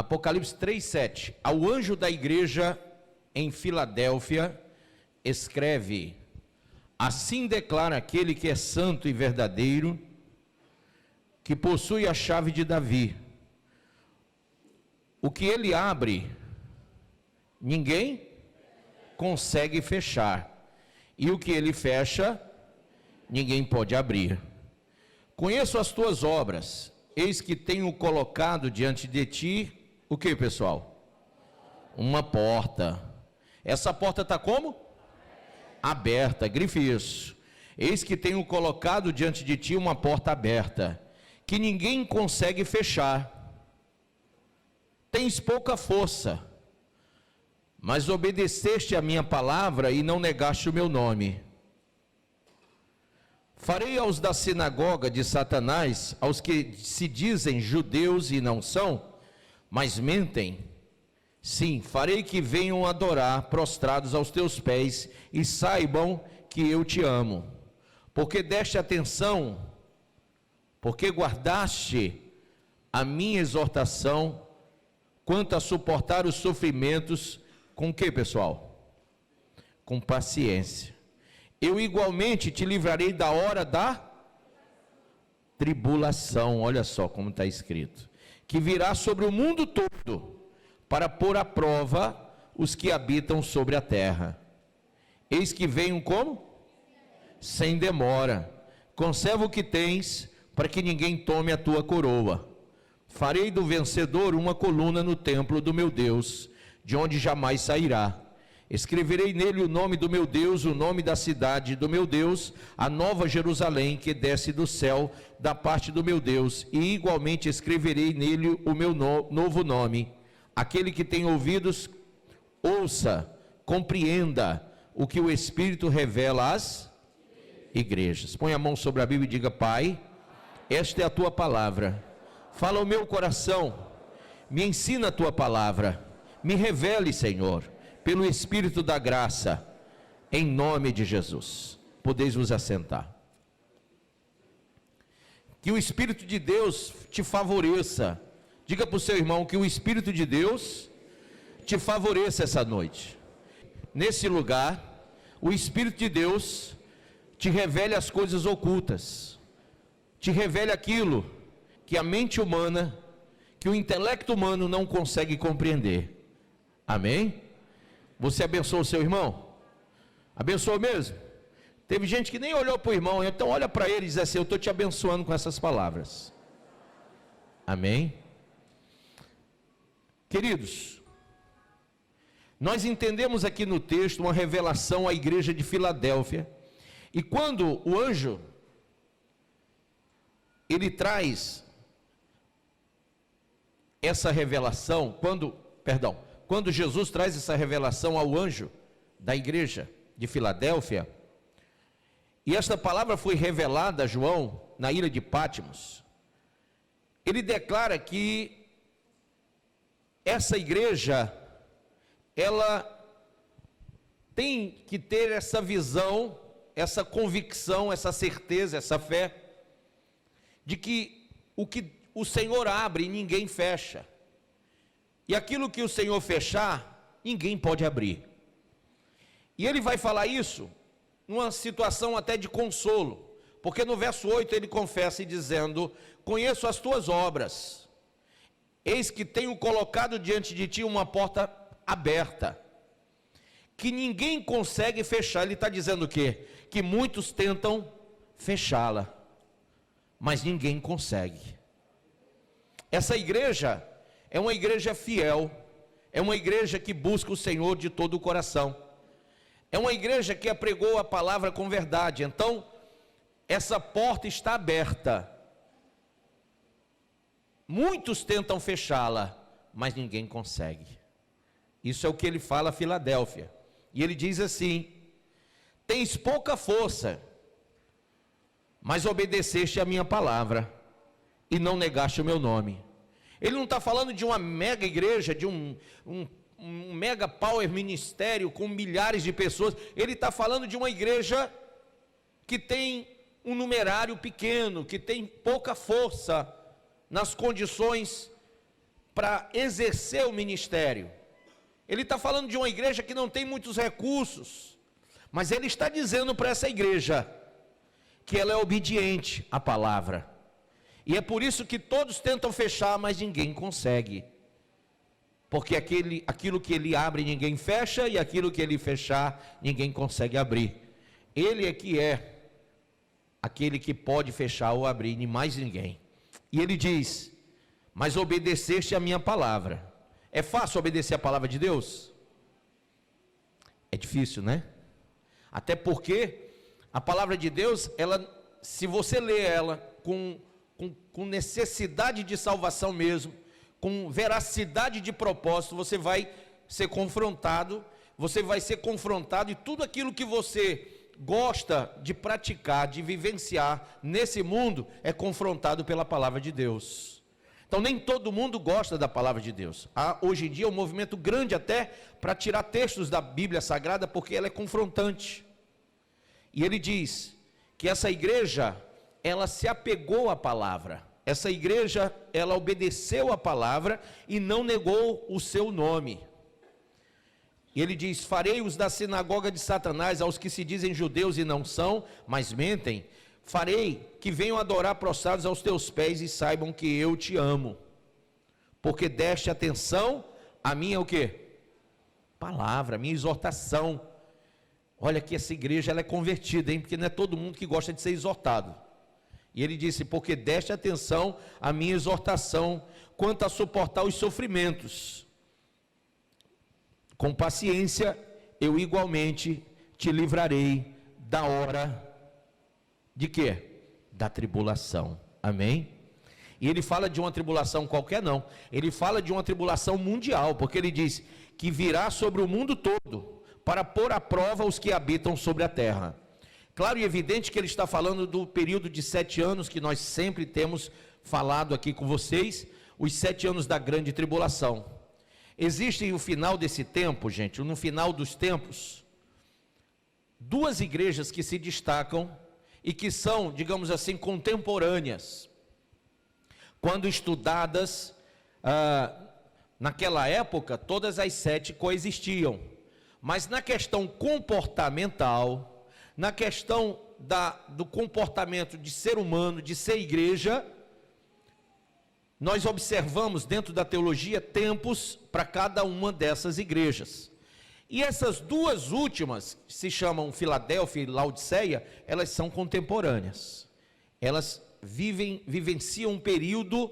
Apocalipse 3:7. Ao anjo da igreja em Filadélfia, escreve: assim declara aquele que é santo e verdadeiro, que possui a chave de Davi. O que ele abre, ninguém consegue fechar, e o que ele fecha, ninguém pode abrir. Conheço as tuas obras, eis que tenho colocado diante de ti, o que, pessoal? Uma porta. Essa porta está como? Aberta, grife isso. Eis que tenho colocado diante de ti uma porta aberta, que ninguém consegue fechar. Tens pouca força, mas obedeceste a minha palavra e não negaste o meu nome. Farei aos da sinagoga de Satanás, aos que se dizem judeus e não são, mas mentem. Sim, farei que venham adorar prostrados aos teus pés e saibam que eu te amo. Porque deste atenção, porque guardaste a minha exortação, quanto a suportar os sofrimentos, com que, pessoal? Com paciência. Eu igualmente te livrarei da hora da tribulação, olha só como está escrito, que virá sobre o mundo todo, para pôr à prova os que habitam sobre a terra. Eis que venho como? Sem demora. Conserva o que tens, para que ninguém tome a tua coroa. Farei do vencedor uma coluna no templo do meu Deus, de onde jamais sairá. Escreverei nele o nome do meu Deus, o nome da cidade do meu Deus, a nova Jerusalém que desce do céu, da parte do meu Deus, e igualmente escreverei nele o meu novo nome. Aquele que tem ouvidos, ouça, compreenda o que o Espírito revela às igrejas. Põe a mão sobre a Bíblia e diga: Pai, esta é a tua palavra. Fala ao meu coração, me ensina a tua palavra, me revele, Senhor, pelo Espírito da graça, em nome de Jesus. Podeis vos assentar. Que o Espírito de Deus te favoreça. Diga para o seu irmão que o Espírito de Deus te favoreça essa noite. Nesse lugar, o Espírito de Deus te revele as coisas ocultas, te revele aquilo que a mente humana, que o intelecto humano não consegue compreender. Amém? Você abençoou o seu irmão? Abençoou mesmo? Teve gente que nem olhou para o irmão, então olha para ele e diz assim: eu estou te abençoando com essas palavras. Amém? Queridos, nós entendemos aqui no texto uma revelação à igreja de Filadélfia, e quando o anjo, ele traz essa revelação, quando Jesus traz essa revelação ao anjo da igreja de Filadélfia, e esta palavra foi revelada a João na ilha de Patmos, ele declara que essa igreja, ela tem que ter essa visão, essa convicção, essa certeza, essa fé, de que o Senhor abre, ninguém fecha. E aquilo que o Senhor fechar, ninguém pode abrir. E ele vai falar isso numa situação até de consolo, porque no verso 8 ele confessa e dizendo: conheço as tuas obras, eis que tenho colocado diante de ti uma porta aberta, que ninguém consegue fechar. Ele está dizendo o quê? Que muitos tentam fechá-la, mas ninguém consegue. Essa igreja é uma igreja fiel, é uma igreja que busca o Senhor de todo o coração, é uma igreja que apregou a palavra com verdade. Então, essa porta está aberta, muitos tentam fechá-la, mas ninguém consegue. Isso é o que ele fala a Filadélfia, e ele diz assim: tens pouca força, mas obedeceste a minha palavra, e não negaste o meu nome. Ele não está falando de uma mega igreja, de um mega power ministério com milhares de pessoas. Ele está falando de uma igreja que tem um numerário pequeno, que tem pouca força nas condições para exercer o ministério. Ele está falando de uma igreja que não tem muitos recursos, mas ele está dizendo para essa igreja que ela é obediente à palavra. E é por isso que todos tentam fechar, mas ninguém consegue. Porque aquilo que ele abre, ninguém fecha, e aquilo que ele fechar, ninguém consegue abrir. Ele é que é aquele que pode fechar ou abrir, nem mais ninguém. E ele diz: mas obedeceste a minha palavra. É fácil obedecer a palavra de Deus? É difícil, né? Até porque a palavra de Deus, ela, se você lê ela com necessidade de salvação mesmo, com veracidade de propósito, você vai ser confrontado, e tudo aquilo que você gosta de praticar, de vivenciar nesse mundo, é confrontado pela palavra de Deus. Então nem todo mundo gosta da palavra de Deus. Há hoje em dia um movimento grande até para tirar textos da Bíblia Sagrada, porque ela é confrontante. E ele diz que essa igreja, ela se apegou à palavra. Essa igreja, ela obedeceu à palavra e não negou o seu nome. E ele diz: farei-os da sinagoga de Satanás, aos que se dizem judeus e não são, mas mentem. Farei que venham adorar prostrados aos teus pés e saibam que eu te amo. Porque deste atenção à minha o quê? Palavra, a minha exortação. Olha que essa igreja, ela é convertida, hein? Porque não é todo mundo que gosta de ser exortado. E ele disse: porque deste atenção à minha exortação, quanto a suportar os sofrimentos. Com paciência, eu igualmente te livrarei da hora de quê? Da tribulação. Amém? E ele fala de uma tribulação qualquer não. Ele fala de uma tribulação mundial, porque ele diz que virá sobre o mundo todo, para pôr à prova os que habitam sobre a terra. Claro e evidente que ele está falando do período de 7 anos, que nós sempre temos falado aqui com vocês, os 7 anos da grande tribulação. Existe no final desse tempo, gente, no final dos tempos, 2 igrejas que se destacam e que são, digamos assim, contemporâneas. Quando estudadas, naquela época, todas as 7 coexistiam. Mas na questão comportamental, na questão do comportamento de ser humano, de ser igreja, nós observamos dentro da teologia tempos para cada uma dessas igrejas. E essas 2 últimas, que se chamam Filadélfia e Laodiceia, elas são contemporâneas. Elas vivenciam um período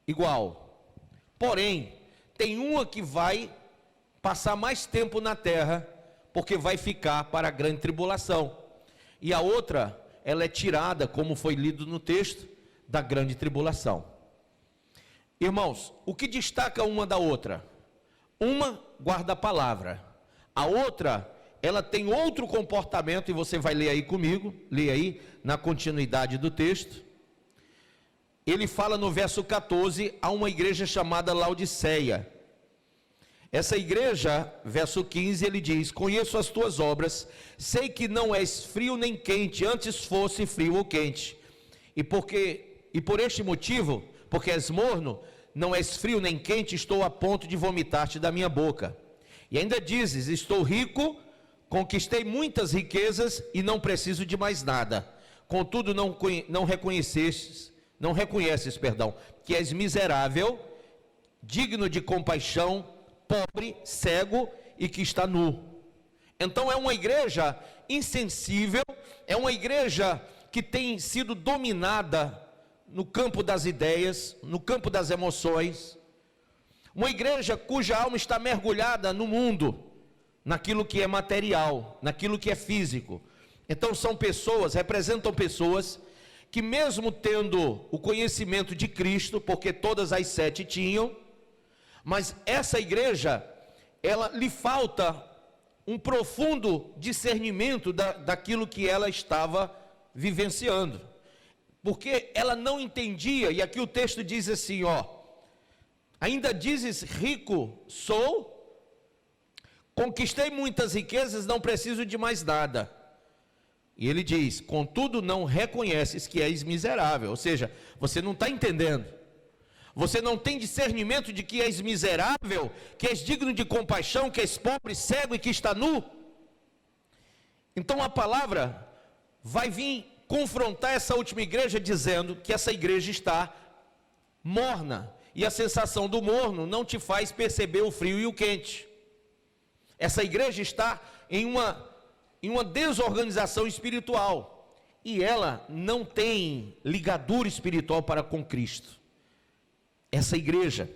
igual. Porém, tem uma que vai passar mais tempo na terra, porque vai ficar para a grande tribulação. E a outra, ela é tirada, como foi lido no texto, da grande tribulação. Irmãos, o que destaca uma da outra? Uma guarda a palavra, a outra, ela tem outro comportamento, e você vai ler aí comigo, lê aí na continuidade do texto. Ele fala no verso 14, a uma igreja chamada Laodiceia. Essa igreja, verso 15, ele diz: conheço as tuas obras, sei que não és frio nem quente, antes fosse frio ou quente. E por este motivo, porque és morno, não és frio nem quente, estou a ponto de vomitar-te da minha boca. E ainda dizes: estou rico, conquistei muitas riquezas e não preciso de mais nada. Contudo, não reconheces, que és miserável, digno de compaixão, pobre, cego e que está nu. Então é uma igreja insensível, é uma igreja que tem sido dominada no campo das ideias, no campo das emoções, uma igreja cuja alma está mergulhada no mundo, naquilo que é material, naquilo que é físico. Então representam pessoas que, mesmo tendo o conhecimento de Cristo, porque todas as 7 tinham, mas essa igreja, ela lhe falta um profundo discernimento daquilo que ela estava vivenciando, porque ela não entendia. E aqui o texto diz assim, ainda dizes: rico sou, conquistei muitas riquezas, não preciso de mais nada. E ele diz: contudo não reconheces que és miserável. Ou seja, você não está entendendo. Você não tem discernimento de que és miserável, que és digno de compaixão, que és pobre, cego e que está nu? Então a palavra vai vir confrontar essa última igreja, dizendo que essa igreja está morna, e a sensação do morno não te faz perceber o frio e o quente. Essa igreja está em uma desorganização espiritual, e ela não tem ligadura espiritual para com Cristo. Essa igreja,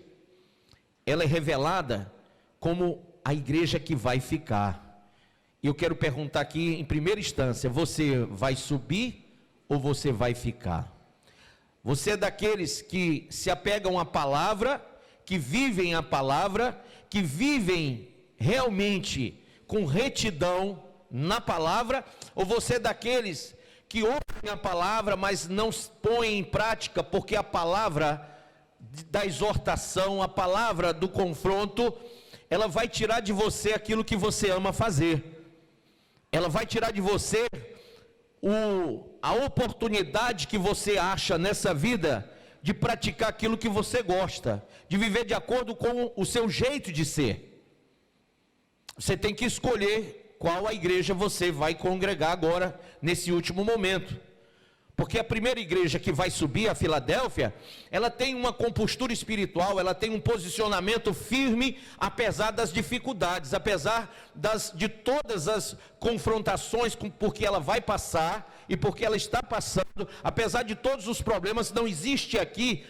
ela é revelada como a igreja que vai ficar. E eu quero perguntar aqui em primeira instância: você vai subir ou você vai ficar? Você é daqueles que se apegam à palavra, que vivem a palavra, que vivem realmente com retidão na palavra, ou você é daqueles que ouvem a palavra, mas não põem em prática, porque a palavra da exortação, a palavra do confronto, ela vai tirar de você aquilo que você ama fazer, ela vai tirar de você a oportunidade que você acha nessa vida de praticar aquilo que você gosta, de viver de acordo com o seu jeito de ser. Você tem que escolher qual a igreja você vai congregar agora, nesse último momento. Porque a primeira igreja que vai subir, a Filadélfia, ela tem uma compostura espiritual, ela tem um posicionamento firme, apesar das dificuldades, apesar de todas as confrontações por que ela vai passar e porque ela está passando, apesar de todos os problemas. Não existe aqui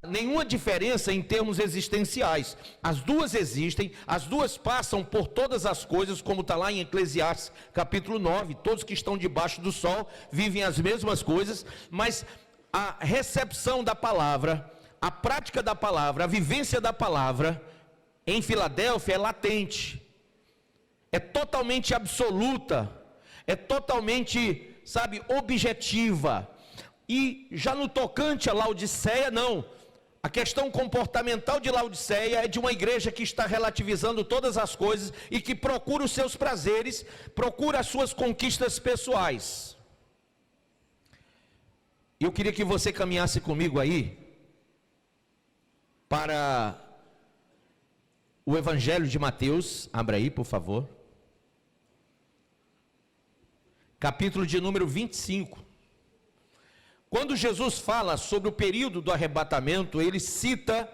nenhuma diferença em termos existenciais. As duas existem, as duas passam por todas as coisas, como está lá em Eclesiastes capítulo 9, todos que estão debaixo do sol vivem as mesmas coisas, mas a recepção da palavra, a prática da palavra, a vivência da palavra em Filadélfia é latente, é totalmente absoluta, é totalmente, objetiva. E já no tocante a Laodiceia, não. A questão comportamental de Laodiceia é de uma igreja que está relativizando todas as coisas e que procura os seus prazeres, procura as suas conquistas pessoais. Eu queria que você caminhasse comigo aí para o Evangelho de Mateus. Abra aí, por favor. Capítulo de número 25. Quando Jesus fala sobre o período do arrebatamento, ele cita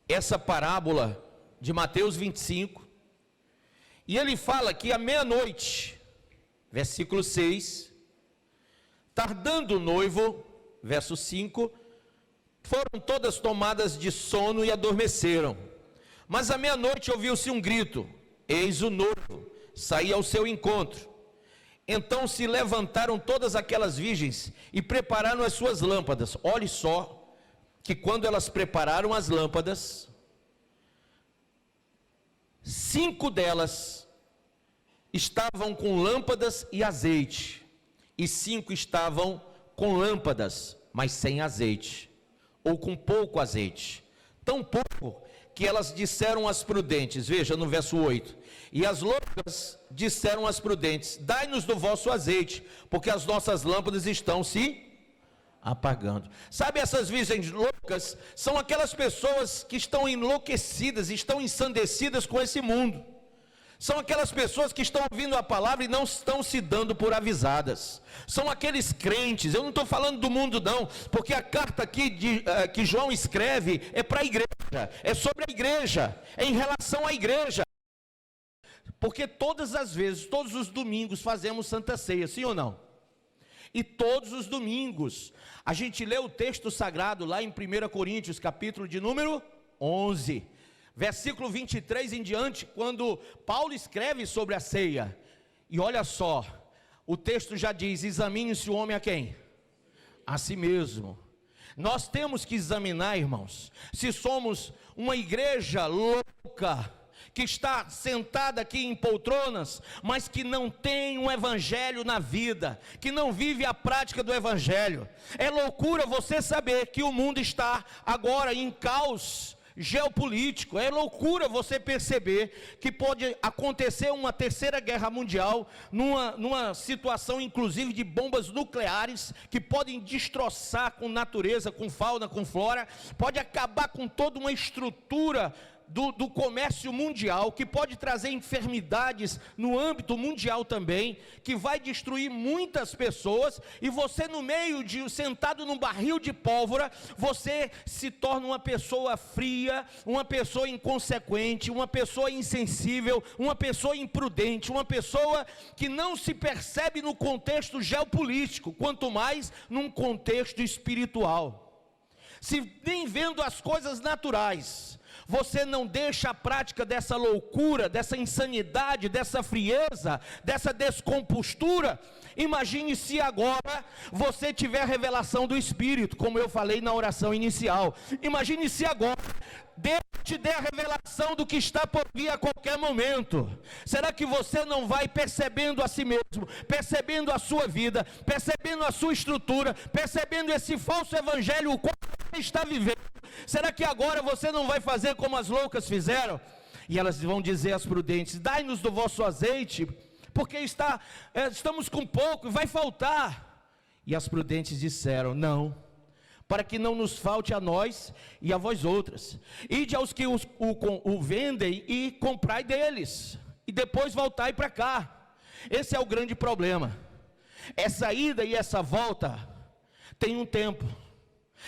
essa parábola de Mateus 25, e ele fala que à meia-noite, versículo 6, tardando o noivo, verso 5, foram todas tomadas de sono e adormeceram. Mas à meia-noite ouviu-se um grito: eis o noivo, saía ao seu encontro. Então se levantaram todas aquelas virgens e prepararam as suas lâmpadas. Olhe só, que quando elas prepararam as lâmpadas, 5 delas estavam com lâmpadas e azeite, e 5 estavam com lâmpadas, mas sem azeite, ou com pouco azeite, tão pouco que elas disseram às prudentes, veja no verso 8, e as loucas disseram às prudentes: dai-nos do vosso azeite, porque as nossas lâmpadas estão se apagando. Sabe, essas virgens loucas são aquelas pessoas que estão enlouquecidas, estão ensandecidas com esse mundo. São aquelas pessoas que estão ouvindo a palavra e não estão se dando por avisadas. São aqueles crentes, eu não estou falando do mundo não, porque a carta aqui que João escreve é para a igreja, é sobre a igreja, é em relação à igreja. Porque todas as vezes, todos os domingos fazemos Santa Ceia, sim ou não? E todos os domingos a gente lê o texto sagrado lá em 1 Coríntios, capítulo de número 11, versículo 23 em diante, quando Paulo escreve sobre a ceia. E olha só, o texto já diz: examine-se o homem a quem? A si mesmo. Nós temos que examinar, irmãos, se somos uma igreja louca, que está sentada aqui em poltronas, mas que não tem um evangelho na vida, que não vive a prática do evangelho. É loucura você saber que o mundo está agora em caos geopolítico. É loucura você perceber que pode acontecer uma terceira guerra mundial, numa situação inclusive de bombas nucleares, que podem destroçar com natureza, com fauna, com flora, pode acabar com toda uma estrutura do comércio mundial, que pode trazer enfermidades no âmbito mundial também, que vai destruir muitas pessoas, e você no meio sentado num barril de pólvora, você se torna uma pessoa fria, uma pessoa inconsequente, uma pessoa insensível, uma pessoa imprudente, uma pessoa que não se percebe no contexto geopolítico, quanto mais num contexto espiritual. Se nem vendo as coisas naturais, você não deixa a prática dessa loucura, dessa insanidade, dessa frieza, dessa descompostura, imagine se agora você tiver a revelação do Espírito, como eu falei na oração inicial. Imagine se agora Deus te der a revelação do que está por vir a qualquer momento. Será que você não vai percebendo a si mesmo, percebendo a sua vida, percebendo a sua estrutura, percebendo esse falso evangelho, o qual você está vivendo? Será que agora você não vai fazer como as loucas fizeram? E elas vão dizer às prudentes: dai-nos do vosso azeite, porque estamos com pouco e vai faltar. E as prudentes disseram: não, para que não nos falte a nós e a vós outras. Ide aos que o vendem e comprai deles, e depois voltai para cá. Esse é o grande problema. Essa ida e essa volta tem um tempo.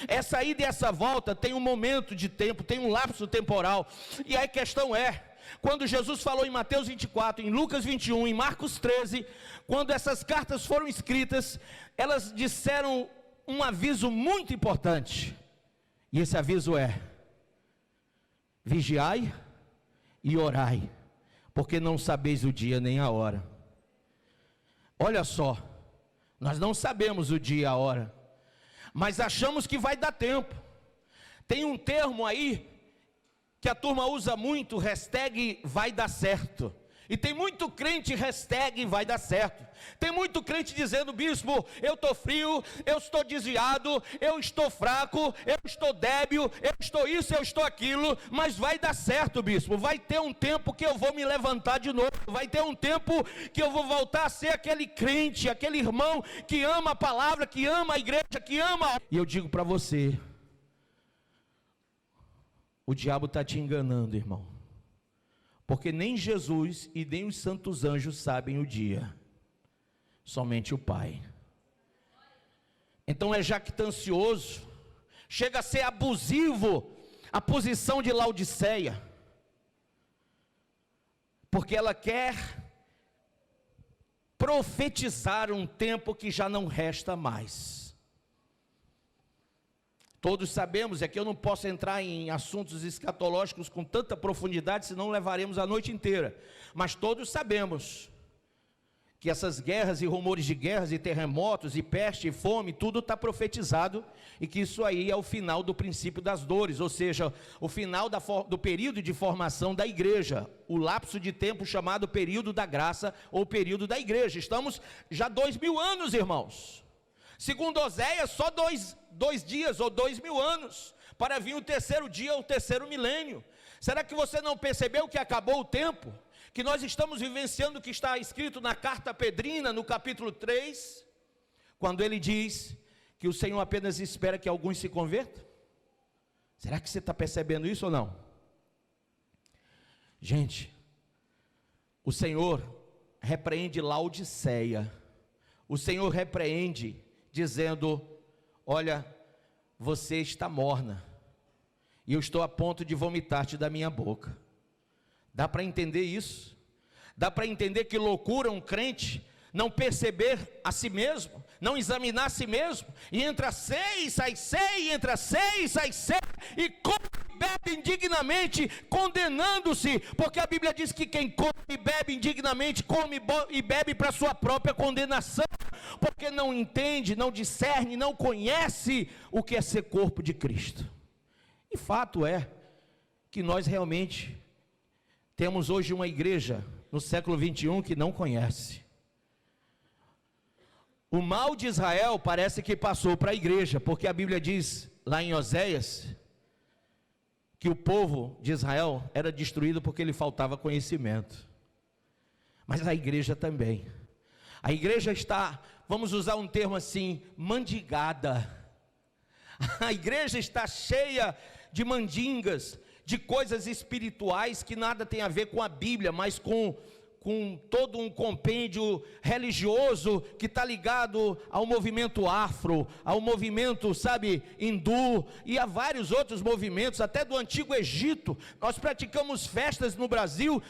Essa ida e essa volta tem um momento de tempo, tem um lapso temporal. E aí a questão é, quando Jesus falou em Mateus 24, em Lucas 21, em Marcos 13, quando essas cartas foram escritas, elas disseram um aviso muito importante. E esse aviso é: vigiai e orai, porque não sabeis o dia nem a hora. Olha só, nós não sabemos o dia e a hora, mas achamos que vai dar tempo. Tem um termo aí que a turma usa muito, hashtag vai dar certo. E tem muito crente hashtag vai dar certo. Tem muito crente dizendo: bispo, eu estou frio, eu estou desviado, eu estou fraco, eu estou débil, eu estou isso, eu estou aquilo, mas vai dar certo, bispo. Vai ter um tempo que eu vou me levantar de novo, vai ter um tempo que eu vou voltar a ser aquele crente, aquele irmão que ama a palavra, que ama a igreja, que ama. E eu digo para você, o diabo está te enganando, irmão, porque nem Jesus e nem os santos anjos sabem o dia, somente o Pai. Então é jactancioso, chega a ser abusivo a posição de Laodiceia, porque ela quer profetizar um tempo que já não resta mais. Todos sabemos, é que eu não posso entrar em assuntos escatológicos com tanta profundidade, senão levaremos a noite inteira. Mas todos sabemos que essas guerras e rumores de guerras e terremotos e peste e fome, tudo está profetizado, e que isso aí é o final do princípio das dores, ou seja, o final do período de formação da igreja, o lapso de tempo chamado período da graça ou período da igreja. Estamos já 2000 anos, irmãos. Segundo Oséias, só dois dias ou 2000 anos para vir o terceiro dia, o terceiro milênio. Será que você não percebeu que acabou o tempo? Que nós estamos vivenciando o que está escrito na carta Pedrina, no capítulo 3, quando ele diz que o Senhor apenas espera que alguns se convertam? Será que você está percebendo isso ou não? Gente, o Senhor repreende Laodiceia, o Senhor repreende dizendo: olha, você está morna, e eu estou a ponto de vomitar-te da minha boca. Dá para entender isso? Dá para entender que loucura um crente não perceber a si mesmo, não examinar a si mesmo, e entra 6, sai 6, entra 6, sai 6, e come e bebe indignamente, condenando-se, porque a Bíblia diz que quem come e bebe indignamente, come e bebe para a sua própria condenação, porque não entende, não discerne, não conhece o que é ser corpo de Cristo. E fato é que nós realmente temos hoje uma igreja no século 21 que não conhece. O mal de Israel parece que passou para a igreja, porque a Bíblia diz lá em Oséias que o povo de Israel era destruído porque lhe faltava conhecimento. Mas a igreja também. A igreja está, vamos usar um termo assim, mandigada. A igreja está cheia de mandingas, de coisas espirituais que nada tem a ver com a Bíblia, mas com todo um compêndio religioso que está ligado ao movimento afro, ao movimento, sabe, hindu, e a vários outros movimentos, até do Antigo Egito. Nós praticamos festas no Brasil,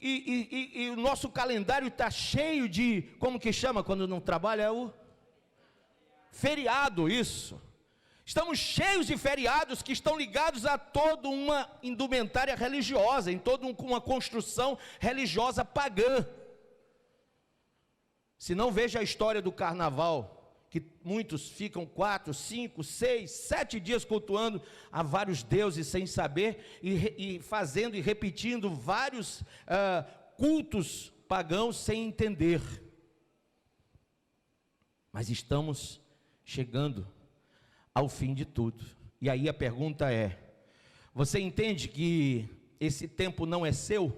e o nosso calendário está cheio de, como que chama quando não trabalha? É o feriado, isso. Estamos cheios de feriados que estão ligados a toda uma indumentária religiosa, em toda uma construção religiosa pagã. Se não, veja a história do carnaval, que muitos ficam 4, 5, 6, 7 dias cultuando a vários deuses sem saber, e fazendo e repetindo vários cultos pagãos sem entender. Mas estamos chegando ao fim de tudo. E aí a pergunta é: você entende que esse tempo não é seu?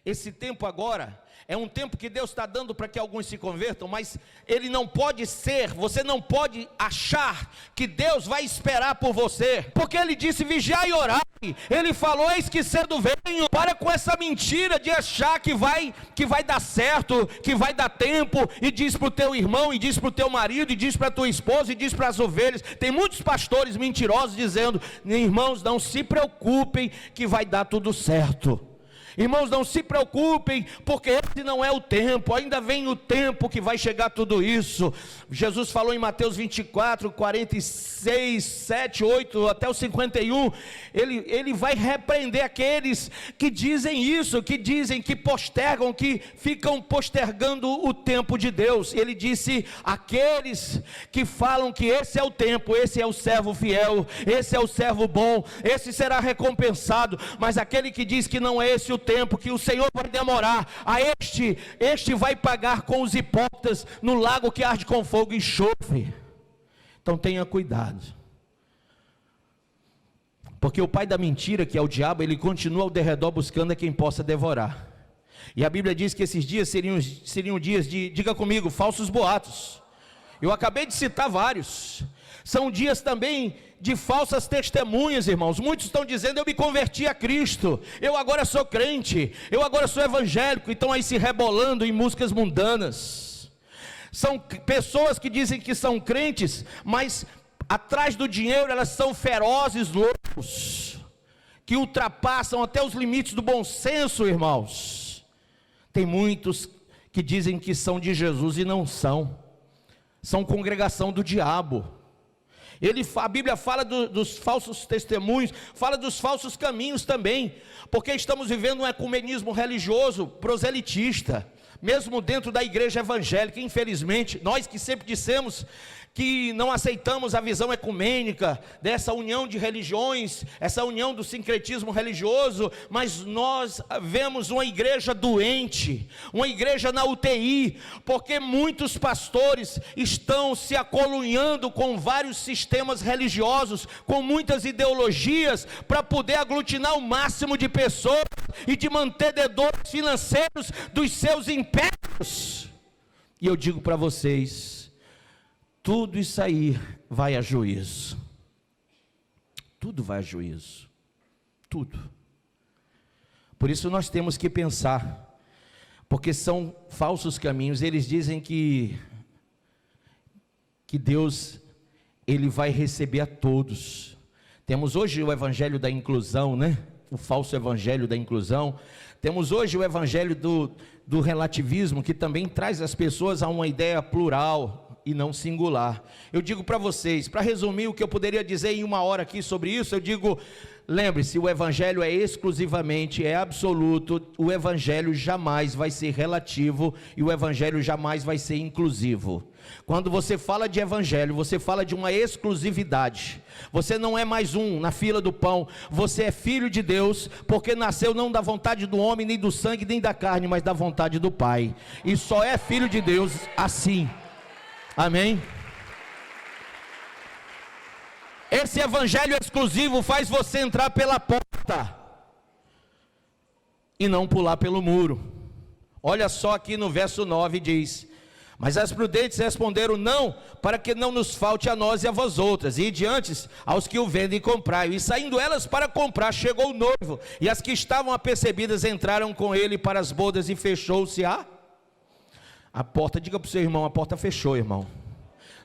Esse tempo agora é um tempo que Deus está dando para que alguns se convertam, mas ele não pode ser, você não pode achar que Deus vai esperar por você, porque ele disse: vigiai e orai. Ele falou: eis que cedo venho. Para com essa mentira de achar que vai dar certo, que vai dar tempo, e diz para o teu irmão, e diz para o teu marido, e diz para a tua esposa, e diz para as ovelhas. Tem muitos pastores mentirosos dizendo: irmãos, não se preocupem que vai dar tudo certo. Irmãos, não se preocupem, porque esse não é o tempo, ainda vem o tempo que vai chegar tudo isso. Jesus falou em Mateus 24, 46, 7, 8, até o 51, ele vai repreender aqueles que dizem isso, que dizem, que postergam, que ficam postergando o tempo de Deus. Ele disse: aqueles que falam que esse é o tempo, esse é o servo fiel, esse é o servo bom, esse será recompensado. Mas aquele que diz que não é esse o tempo, que o Senhor vai demorar, a este vai pagar com os hipócritas no lago que arde com fogo e enxofre. Então tenha cuidado, porque o pai da mentira, que é o diabo, ele continua ao derredor buscando a quem possa devorar. E a Bíblia diz que esses dias seriam dias de, diga comigo, falsos boatos. Eu acabei de citar vários. São dias também de falsas testemunhas, irmãos. Muitos estão dizendo: eu me converti a Cristo, eu agora sou crente, eu agora sou evangélico, e estão aí se rebolando em músicas mundanas. São pessoas que dizem que são crentes, mas atrás do dinheiro elas são ferozes loucos, que ultrapassam até os limites do bom senso, irmãos. Tem muitos que dizem que são de Jesus e não são congregação do diabo. A Bíblia fala dos falsos testemunhos, fala dos falsos caminhos também, porque estamos vivendo um ecumenismo religioso proselitista, mesmo dentro da igreja evangélica. Infelizmente, nós que sempre dissemos que não aceitamos a visão ecumênica, dessa união de religiões, essa união do sincretismo religioso, mas nós vemos uma igreja doente, uma igreja na UTI, porque muitos pastores estão se acolunhando com vários sistemas religiosos, com muitas ideologias, para poder aglutinar o máximo de pessoas e de mantenedores financeiros dos seus impérios. E eu digo para vocês, tudo isso aí vai a juízo. Tudo vai a juízo. Tudo. Por isso nós temos que pensar, porque são falsos caminhos. Eles dizem que Deus, ele vai receber a todos. Temos hoje o evangelho da inclusão, né? O falso evangelho da inclusão. Temos hoje o evangelho do relativismo, que também traz as pessoas a uma ideia plural e não singular. Eu digo para vocês, para resumir o que eu poderia dizer em uma hora aqui sobre isso, eu digo: lembre-se, o evangelho é exclusivamente, é absoluto. O evangelho jamais vai ser relativo, e o evangelho jamais vai ser inclusivo. Quando você fala de evangelho, você fala de uma exclusividade. Você não é mais um na fila do pão, você é filho de Deus, porque nasceu não da vontade do homem, nem do sangue, nem da carne, mas da vontade do Pai, e só é filho de Deus assim. Amém? Esse evangelho exclusivo faz você entrar pela porta e não pular pelo muro. Olha só aqui no verso 9 diz: mas as prudentes responderam: não, para que não nos falte a nós e a vós outras, e diante aos que o vendem e comprai. E saindo elas para comprar, chegou o noivo, e as que estavam apercebidas entraram com ele para as bodas, e fechou-se a porta. Diga para o seu irmão: a porta fechou, irmão.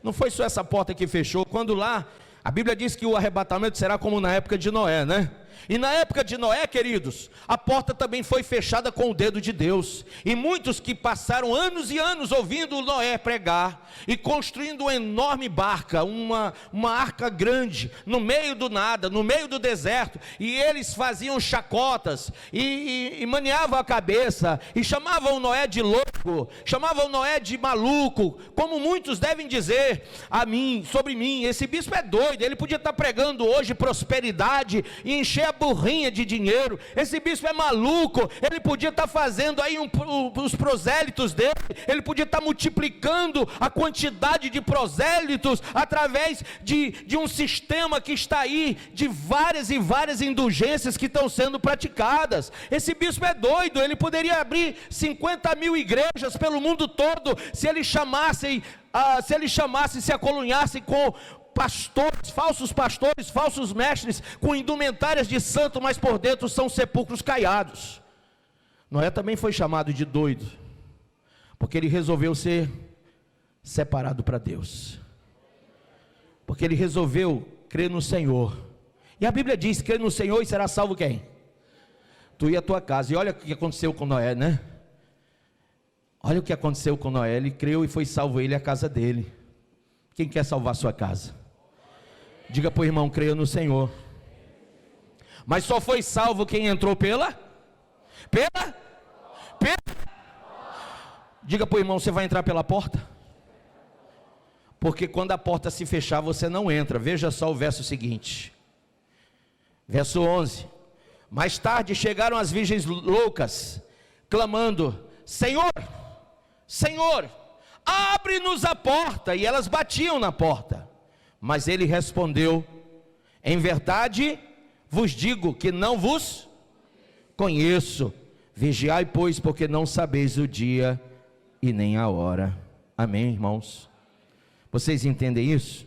Não foi só essa porta que fechou. Quando lá, a Bíblia diz que o arrebatamento será como na época de Noé, né? E na época de Noé, queridos, a porta também foi fechada com o dedo de Deus. E muitos que passaram anos e anos ouvindo Noé pregar e construindo uma enorme barca, uma arca grande, no meio do nada, no meio do deserto, e eles faziam chacotas e maniavam a cabeça e chamavam Noé de louco, chamavam Noé de maluco, como muitos devem dizer sobre mim: esse bispo é doido, ele podia estar pregando hoje prosperidade e encher a burrinha de dinheiro. Esse bispo é maluco, ele podia estar fazendo aí os prosélitos dele, ele podia estar multiplicando a quantidade de prosélitos através de um sistema que está aí, de várias e várias indulgências que estão sendo praticadas. Esse bispo é doido, ele poderia abrir 50.000 igrejas pelo mundo todo, se ele chamasse, se acolunhasse com pastores, falsos mestres, com indumentárias de santo, mas por dentro são sepulcros caiados. Noé também foi chamado de doido, porque ele resolveu ser separado para Deus, porque ele resolveu crer no Senhor. E a Bíblia diz: crer no Senhor e será salvo quem? Tu e a tua casa. E olha o que aconteceu com Noé, né? Olha o que aconteceu com Noé. Ele creu e foi salvo ele e a casa dele. Quem quer salvar a sua casa? Diga para o irmão: creia no Senhor. Mas só foi salvo quem entrou pela? Diga para o irmão: você vai entrar pela porta? Porque quando a porta se fechar, você não entra. Veja só o verso seguinte, verso 11: mais tarde chegaram as virgens loucas, clamando: Senhor, Senhor, abre-nos a porta. E elas batiam na porta. Mas ele respondeu: em verdade vos digo que não vos conheço. Vigiai, pois, porque não sabeis o dia e nem a hora. Amém, irmãos? Vocês entendem isso?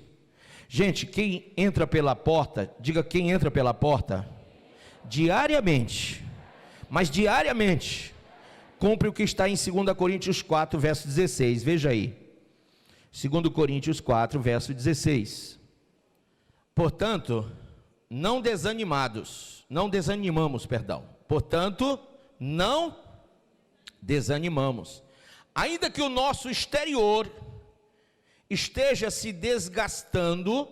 Gente, quem entra pela porta, diga: quem entra pela porta, diariamente, mas diariamente, cumpre o que está em 2 Coríntios 4, verso 16, veja aí, 2 Coríntios 4, verso 16, portanto, não desanimamos, ainda que o nosso exterior esteja se desgastando,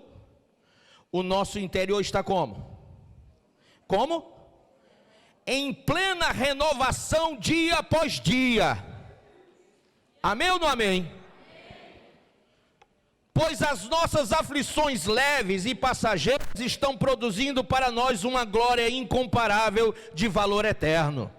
o nosso interior está como? Em plena renovação dia após dia. Amém ou não amém? Pois as nossas aflições leves e passageiras estão produzindo para nós uma glória incomparável de valor eterno.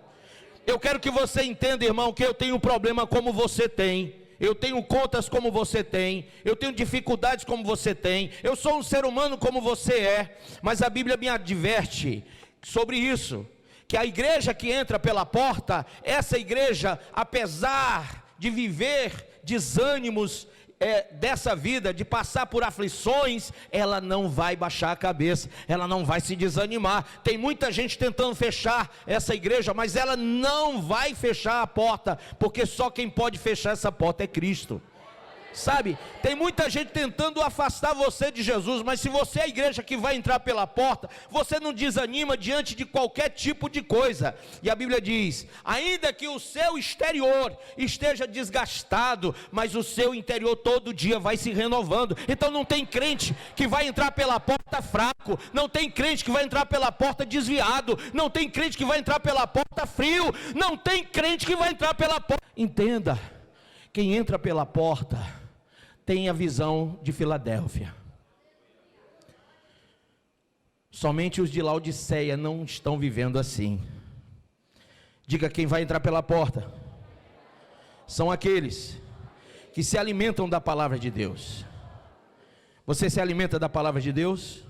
Eu quero que você entenda, irmão, que eu tenho um problema como você tem, eu tenho contas como você tem, eu tenho dificuldades como você tem, eu sou um ser humano como você é, mas a Bíblia me adverte sobre isso, que a igreja que entra pela porta, essa igreja, apesar de viver desânimos dessa vida, de passar por aflições, ela não vai baixar a cabeça, ela não vai se desanimar. Tem muita gente tentando fechar essa igreja, mas ela não vai fechar a porta, porque só quem pode fechar essa porta é Cristo. Sabe, tem muita gente tentando afastar você de Jesus, mas se você é a igreja que vai entrar pela porta, você não desanima diante de qualquer tipo de coisa. E a Bíblia diz: ainda que o seu exterior esteja desgastado, mas o seu interior todo dia vai se renovando. Então não tem crente que vai entrar pela porta fraco, não tem crente que vai entrar pela porta desviado, não tem crente que vai entrar pela porta frio, não tem crente que vai entrar pela porta. Entenda, quem entra pela porta tem a visão de Filadélfia. Somente os de Laodiceia não estão vivendo assim. Diga: quem vai entrar pela porta são aqueles que se alimentam da palavra de Deus. Você se alimenta da palavra de Deus?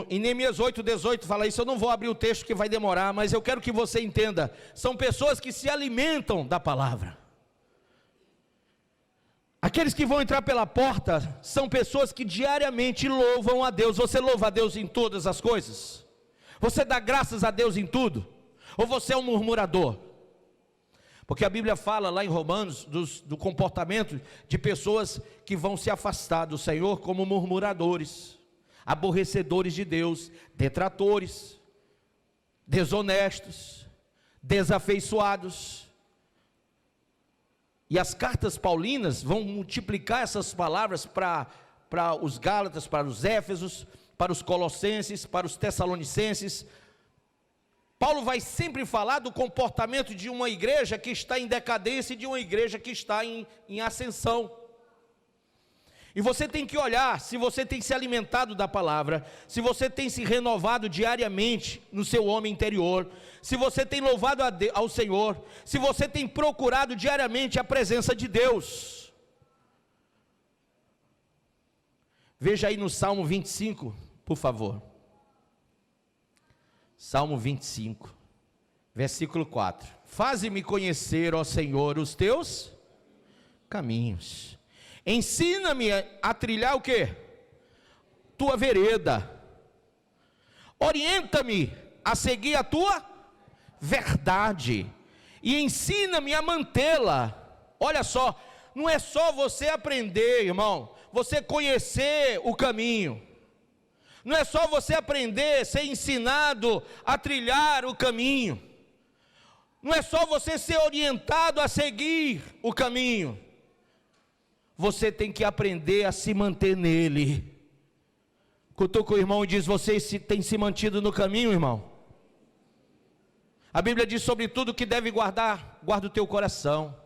Em Neemias 8:18 fala isso. Eu não vou abrir o texto que vai demorar, mas eu quero que você entenda. São pessoas que se alimentam da palavra. Aqueles que vão entrar pela porta são pessoas que diariamente louvam a Deus. Você louva a Deus em todas as coisas? Você dá graças a Deus em tudo? Ou você é um murmurador? Porque a Bíblia fala lá em Romanos do comportamento de pessoas que vão se afastar do Senhor como murmuradores, aborrecedores de Deus, detratores, desonestos, desafeiçoados. E as cartas paulinas vão multiplicar essas palavras para os Gálatas, para os Éfesos, para os Colossenses, para os Tessalonicenses. Paulo vai sempre falar do comportamento de uma igreja que está em decadência e de uma igreja que está em ascensão. E você tem que olhar se você tem se alimentado da palavra, se você tem se renovado diariamente no seu homem interior, se você tem louvado ao Senhor, se você tem procurado diariamente a presença de Deus. Veja aí no Salmo 25, por favor. Salmo 25, versículo 4. Faze-me conhecer, ó Senhor, os teus caminhos. Ensina-me a trilhar o quê? Tua vereda. Orienta-me a seguir a tua verdade. E ensina-me a mantê-la. Olha só, não é só você aprender, irmão, você conhecer o caminho. Não é só você aprender, ser ensinado a trilhar o caminho. Não é só você ser orientado a seguir o caminho. Você tem que aprender a se manter nele. Cutuca o irmão e diz: você tem se mantido no caminho, irmão? A Bíblia diz: sobre tudo que deve guardar, guarda o teu coração.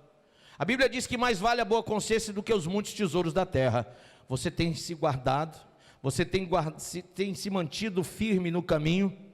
A Bíblia diz que mais vale a boa consciência do que os muitos tesouros da terra. Você tem se guardado? Você tem se mantido firme no caminho?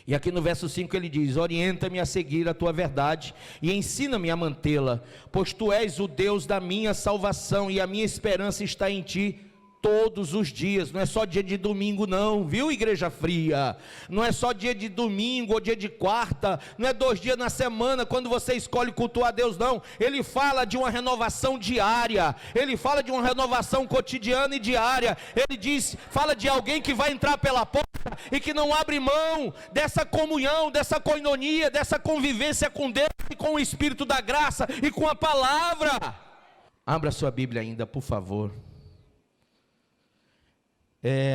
E aqui no verso 5 ele diz: orienta-me a seguir a tua verdade e ensina-me a mantê-la, pois tu és o Deus da minha salvação e a minha esperança está em ti todos os dias. Não é só dia de domingo não, viu, igreja fria? Não é só dia de domingo ou dia de quarta, não é 2 dias na semana quando você escolhe cultuar a Deus, não. Ele fala de uma renovação diária, ele fala de uma renovação cotidiana e diária. Ele fala de alguém que vai entrar pela porta e que não abre mão dessa comunhão, dessa koinonia, dessa convivência com Deus e com o Espírito da graça e com a palavra. Abra sua Bíblia ainda, por favor.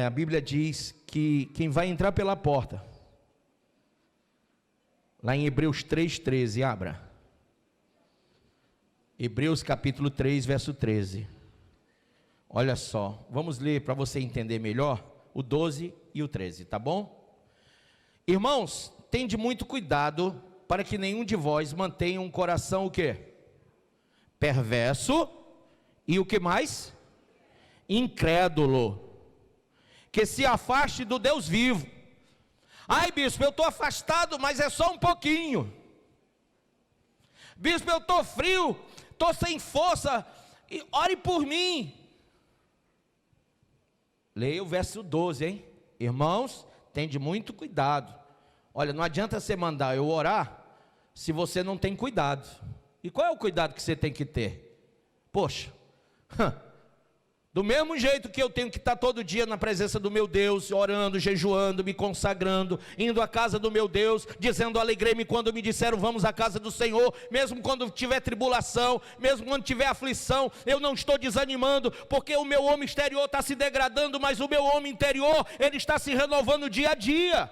A Bíblia diz que quem vai entrar pela porta, lá em Hebreus 3,13, abra. Hebreus capítulo 3, verso 13. Olha só, vamos ler para você entender melhor o 12 e o 13, tá bom? Irmãos, tende muito cuidado para que nenhum de vós mantenha um coração o quê? Perverso e o que mais? Incrédulo, que se afaste do Deus vivo. Ai, bispo, eu estou afastado, mas é só um pouquinho. Bispo, eu estou frio, estou sem força, e ore por mim. Leia o verso 12, hein? Irmãos, tende muito cuidado. Olha, não adianta você mandar eu orar, se você não tem cuidado. E qual é o cuidado que você tem que ter? Poxa, do mesmo jeito que eu tenho que estar todo dia na presença do meu Deus, orando, jejuando, me consagrando, indo à casa do meu Deus, dizendo alegrei-me quando me disseram vamos à casa do Senhor, mesmo quando tiver tribulação, mesmo quando tiver aflição, eu não estou desanimando, porque o meu homem exterior está se degradando, mas o meu homem interior, ele está se renovando dia a dia.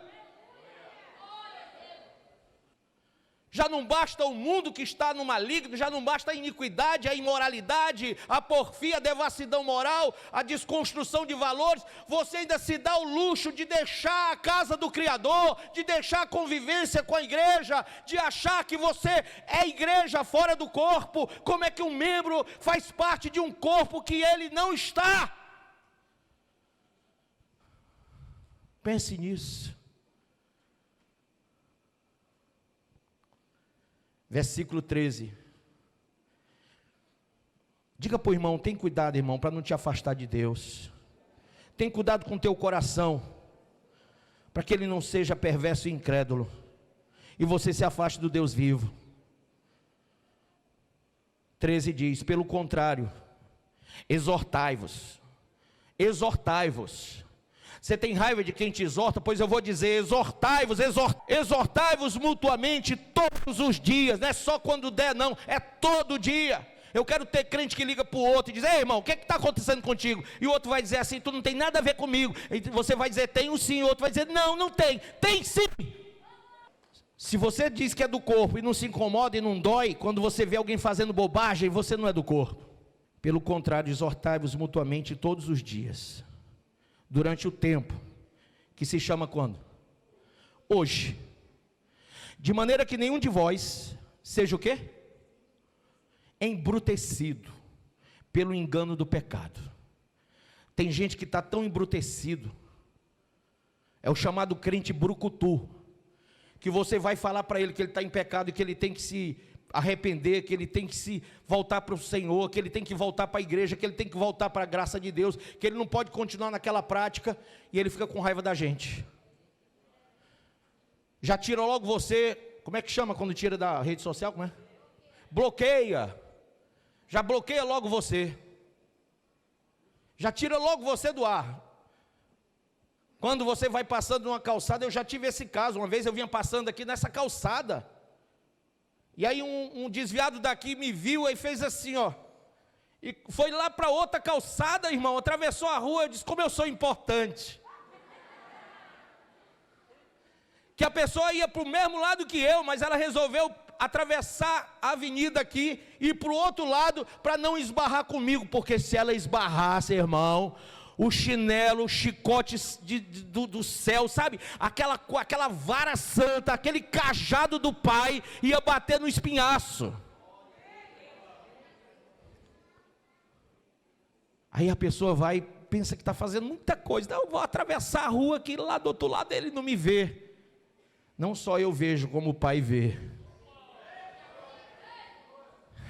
Já não basta o mundo que está no maligno, já não basta a iniquidade, a imoralidade, a porfia, a devassidão moral, a desconstrução de valores, você ainda se dá o luxo de deixar a casa do Criador, de deixar a convivência com a igreja, de achar que você é igreja fora do corpo. Como é que um membro faz parte de um corpo que ele não está? Pense nisso. Versículo 13. Diga para o irmão, tem cuidado, irmão, para não te afastar de Deus. Tem cuidado com o teu coração, para que ele não seja perverso e incrédulo, e você se afaste do Deus vivo. 13 diz: pelo contrário, exortai-vos. Exortai-vos. Você tem raiva de quem te exorta? Pois eu vou dizer: exortai-vos, exortai-vos mutuamente todos os dias. Não é só quando der, não, é todo dia. Eu quero ter crente que liga para o outro e diz: ei, irmão, o que está acontecendo contigo? E o outro vai dizer assim: tu não tem nada a ver comigo. E você vai dizer: tenho sim. O outro vai dizer: não, não tem. Tem sim. Se você diz que é do corpo e não se incomoda e não dói, quando você vê alguém fazendo bobagem, você não é do corpo. Pelo contrário, exortai-vos mutuamente todos os dias, durante o tempo, que se chama quando? Hoje. De maneira que nenhum de vós seja o quê? Embrutecido pelo engano do pecado. Tem gente que está tão embrutecido, é o chamado crente brucutu, que você vai falar para ele que ele está em pecado e que ele tem que se arrepender, que ele tem que se voltar para o Senhor, que ele tem que voltar para a igreja, que ele tem que voltar para a graça de Deus, que ele não pode continuar naquela prática, e ele fica com raiva da gente. Já tira logo você, como é que chama quando tira da rede social? Como é? Bloqueia. Já bloqueia logo você. Já tira logo você do ar. Quando você vai passando numa calçada, eu já tive esse caso. Uma vez eu vinha passando aqui nessa calçada, e aí um desviado daqui me viu e fez assim, ó, e foi lá para outra calçada, irmão, atravessou a rua. Eu disse: como eu sou importante, que a pessoa ia para o mesmo lado que eu, mas ela resolveu atravessar a avenida aqui e ir para o outro lado, para não esbarrar comigo, porque se ela esbarrasse, irmão, o chinelo, o chicote do céu, sabe? Aquela vara santa, aquele cajado do Pai, ia bater no espinhaço. Aí a pessoa vai, pensa que está fazendo muita coisa. Não, eu vou atravessar a rua aqui, lá do outro lado ele não me vê. Não só eu vejo, como o Pai vê.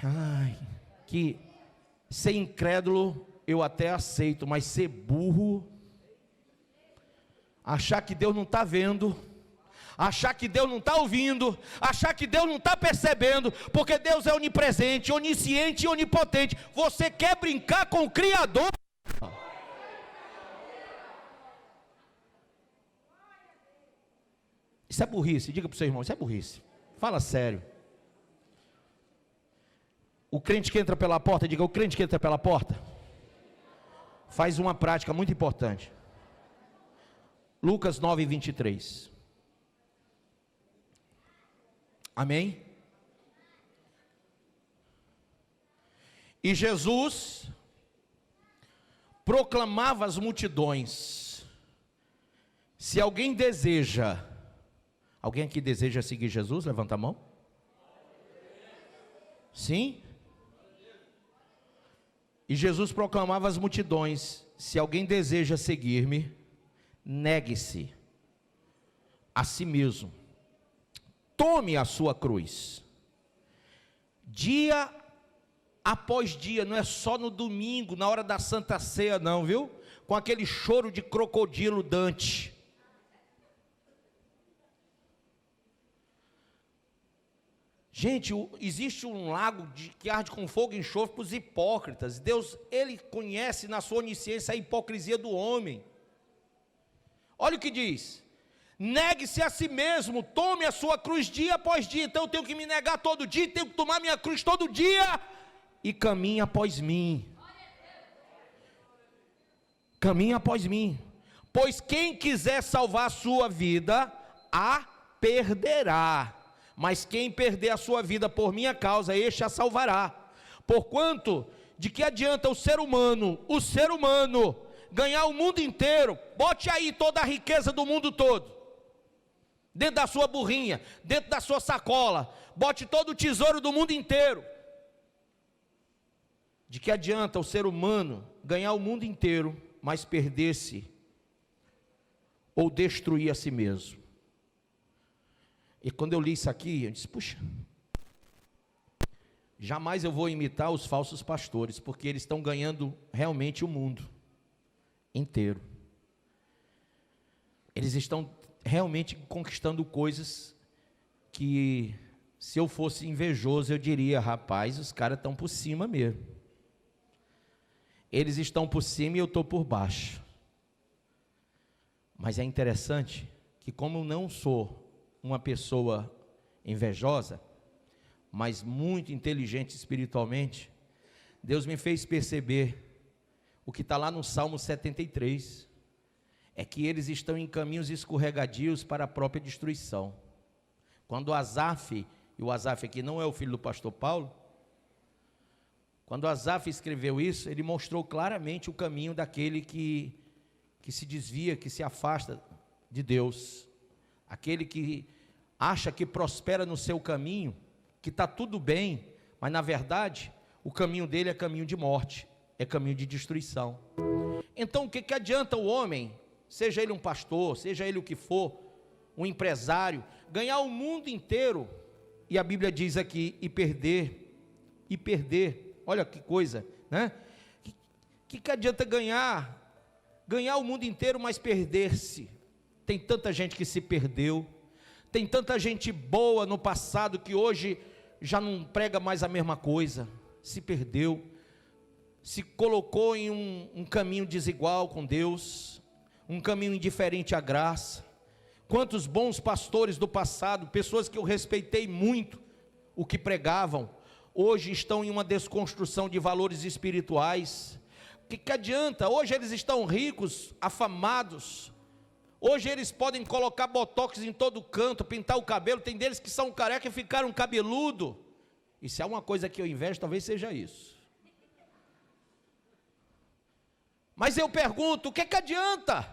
Ai, que ser incrédulo eu até aceito, mas ser burro, achar que Deus não está vendo, achar que Deus não está ouvindo, achar que Deus não está percebendo, porque Deus é onipresente, onisciente e onipotente. Você quer brincar com o Criador? Isso é burrice. Diga para o seu irmão: isso é burrice. Fala sério. O crente que entra pela porta, diga: o crente que entra pela porta faz uma prática muito importante. Lucas 9, 23. Amém? E Jesus proclamava às multidões. Se alguém deseja, alguém aqui deseja seguir Jesus? Levanta a mão. Sim? E Jesus proclamava às multidões: se alguém deseja seguir-me, negue-se a si mesmo, tome a sua cruz, dia após dia. Não é só no domingo, na hora da Santa Ceia não, viu? Com aquele choro de crocodilo Dante. Gente, existe um lago que arde com fogo e enxofre para os hipócritas. Deus, Ele conhece na sua onisciência a hipocrisia do homem. Olha o que diz: negue-se a si mesmo, tome a sua cruz dia após dia. Então eu tenho que me negar todo dia, tenho que tomar minha cruz todo dia, e caminhe após mim. Caminhe após mim. Pois quem quiser salvar a sua vida, a perderá. Mas quem perder a sua vida por minha causa, este a salvará. Porquanto, de que adianta o ser humano, ganhar o mundo inteiro? Bote aí toda a riqueza do mundo todo, dentro da sua burrinha, dentro da sua sacola, bote todo o tesouro do mundo inteiro. De que adianta o ser humano ganhar o mundo inteiro, mas perder-se ou destruir a si mesmo? E quando eu li isso aqui, eu disse: puxa, jamais eu vou imitar os falsos pastores, porque eles estão ganhando realmente o mundo inteiro. Eles estão realmente conquistando coisas que, se eu fosse invejoso, eu diria: rapaz, os caras estão por cima mesmo. Eles estão por cima e eu estou por baixo. Mas é interessante que, como eu não sou uma pessoa invejosa, mas muito inteligente espiritualmente, Deus me fez perceber o que está lá no Salmo 73, é que eles estão em caminhos escorregadios para a própria destruição. Quando Asaf, e o Asaf aqui não é o filho do pastor Paulo, quando Asaf escreveu isso, ele mostrou claramente o caminho daquele que se desvia, que se afasta de Deus, aquele que acha que prospera no seu caminho, que está tudo bem, mas na verdade o caminho dele é caminho de morte, é caminho de destruição. Então o que adianta o homem, seja ele um pastor, seja ele o que for, um empresário, ganhar o mundo inteiro, e a Bíblia diz aqui, e perder, olha que coisa, né? Que adianta ganhar o mundo inteiro, mas perder-se? Tem tanta gente que se perdeu, tem tanta gente boa no passado que hoje já não prega mais a mesma coisa, se perdeu, se colocou em um caminho desigual com Deus, um caminho indiferente à graça. Quantos bons pastores do passado, pessoas que eu respeitei muito o que pregavam, hoje estão em uma desconstrução de valores espirituais. O que adianta? Hoje eles estão ricos, afamados, hoje eles podem colocar botox em todo canto, pintar o cabelo, tem deles que são careca e ficaram cabeludo, e se há uma coisa que eu invejo, talvez seja isso. Mas eu pergunto, o que adianta?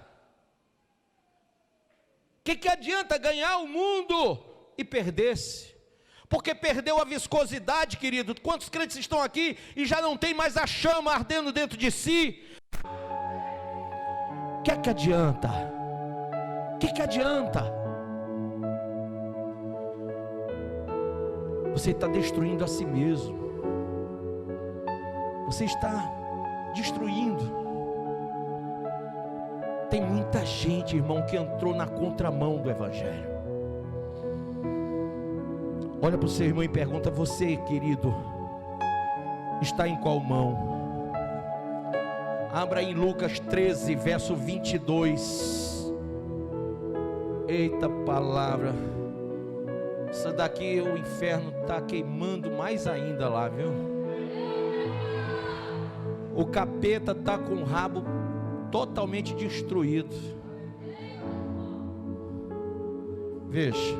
O que adianta ganhar o mundo e perder-se? Porque perdeu a viscosidade, querido. Quantos crentes estão aqui e já não tem mais a chama ardendo dentro de si? O que adianta? O que adianta? Você está destruindo a si mesmo. Você está destruindo. Tem muita gente, irmão, que entrou na contramão do Evangelho. Olha para o seu irmão e pergunta: você, querido, está em qual mão? Abra em Lucas 13, verso 22. Eita palavra. Essa daqui o inferno está queimando mais ainda lá, viu? O capeta está com o rabo totalmente destruído. Veja.